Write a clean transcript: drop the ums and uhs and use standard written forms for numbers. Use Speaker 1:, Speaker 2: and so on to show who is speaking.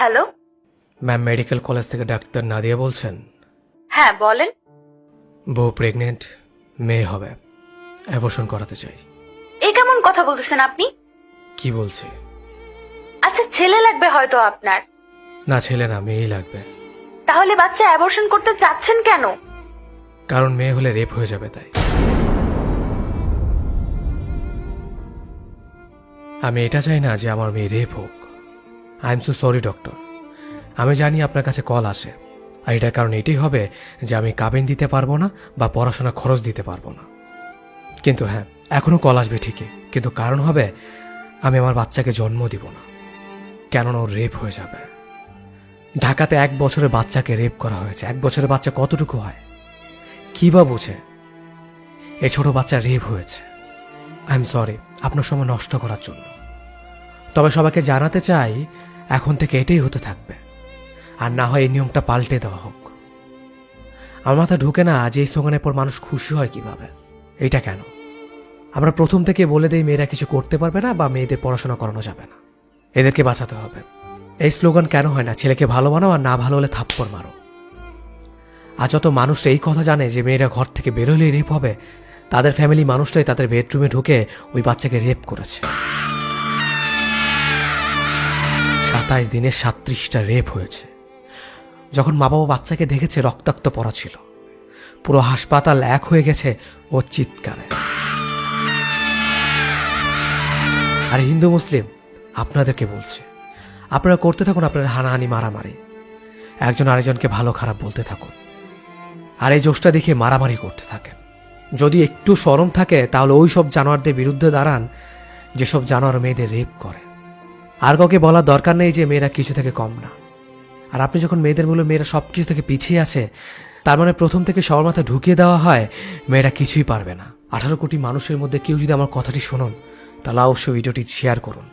Speaker 1: Hello.
Speaker 2: Ma'am, medical college থেকে doctor Nadia বলছেন?
Speaker 1: হ্যাঁ বলেন।
Speaker 2: বউ প্রেগনেন্ট, মেয়ে হবে, অ্যাবর্শন করাতে চাই।
Speaker 1: এ কেমন কথা বলতেছেন আপনি?
Speaker 2: কি বলছি?
Speaker 1: আচ্ছা ছেলে লাগবে হয়তো আপনার।
Speaker 2: না, ছেলে না, মেয়েই লাগবে।
Speaker 1: তাহলে বাচ্চা অ্যাবর্শন করতে চাচ্ছেন কেন?
Speaker 2: কারণ মেয়ে হলে রেপ হয়ে যাবে, তাই। আমি এটা চাই না যে আমার মেয়ে রেপ হোক। I am so sorry doctor. আমি জানি আপনার কাছে কল আসে, আর এটার কারণ এটাই হবে যে আমি কাবিন দিতে পারবো না বা পড়াশোনা খরচ দিতে পারবো না। কিন্তু হ্যাঁ, এখনো কল আসবে ঠিকই, কিন্তু কারণ হবে আমি আমার বাচ্চাকে জন্ম দিব না, কেননা ওর রেপ হয়ে যাবে। ঢাকাতে 1 বছরের বাচ্চাকে রেপ করা হয়েছে। 1 বছরের বাচ্চা কতটুকু হয়, কি বা বুঝে? এই ছোট বাচ্চা রেপ হয়েছে। আই এম সরি আপনার সময় নষ্ট করার জন্য। তবে সবাইকে জানাতে চাই, এখন থেকে এটাই হতে থাকবে, আর না হয় এই নিয়মটা পাল্টে দেওয়া হোক। আমার মাথা ঢুকে না যে এই স্লোগানের পর মানুষ খুশি হয় কিভাবে। এটা কেন? আমরা প্রথম থেকে বলে দেই মেয়েরা কিছু করতে পারবে না বা মেয়েদের পড়াশোনা করানো যাবে না, এদেরকে বাঁচাতে হবে। এই স্লোগান কেন হয় না, ছেলেকে ভালো বানাও আর না ভালো হলে থাপ্পড় মারো। আর যত মানুষ এই কথা জানে যে মেয়েরা ঘর থেকে বেরোলেই রেপ হবে, তাদের ফ্যামিলি মানুষটাই তাদের বেডরুমে ঢুকে ওই বাচ্চাকে রেপ করেছে। 27 দিনে 37টা রেপ হয়েছে। যখন মা বাবা বাচ্চাকে দেখেছে, রক্তাক্ত পড়া ছিল, পুরো হাসপাতাল এক হয়ে গেছে ওর চিৎকারে। আর হিন্দু মুসলিম আপনাদেরকে বলছে, আপনারা করতে থাকুন আপনার হানাহানি মারামারি, একজন আরেকজনকে ভালো খারাপ বলতে থাকুন, আর এই জোশটা দেখে মারামারি করতে থাকেন। যদি একটু শরম থাকে তাহলে ওই সব জানোয়ারদের বিরুদ্ধে দাঁড়ান যেসব জানোয়ার মেয়েদের রেপ করে। আর কাউকে বলার দরকার নেই যে মেয়েরা কিছু থেকে কম না। আর আপনি যখন মেয়েদের বলে মেয়েরা সব কিছু থেকে পিছিয়ে আছে, তার মানে প্রথম থেকে সবার মাথায় ঢুকিয়ে দেওয়া হয় মেয়েরা কিছুই পারবে না। 18 কোটি মানুষের মধ্যে কেউ যদি আমার কথাটি শুনুন, তাহলে অবশ্যই ভিডিওটি শেয়ার করুন।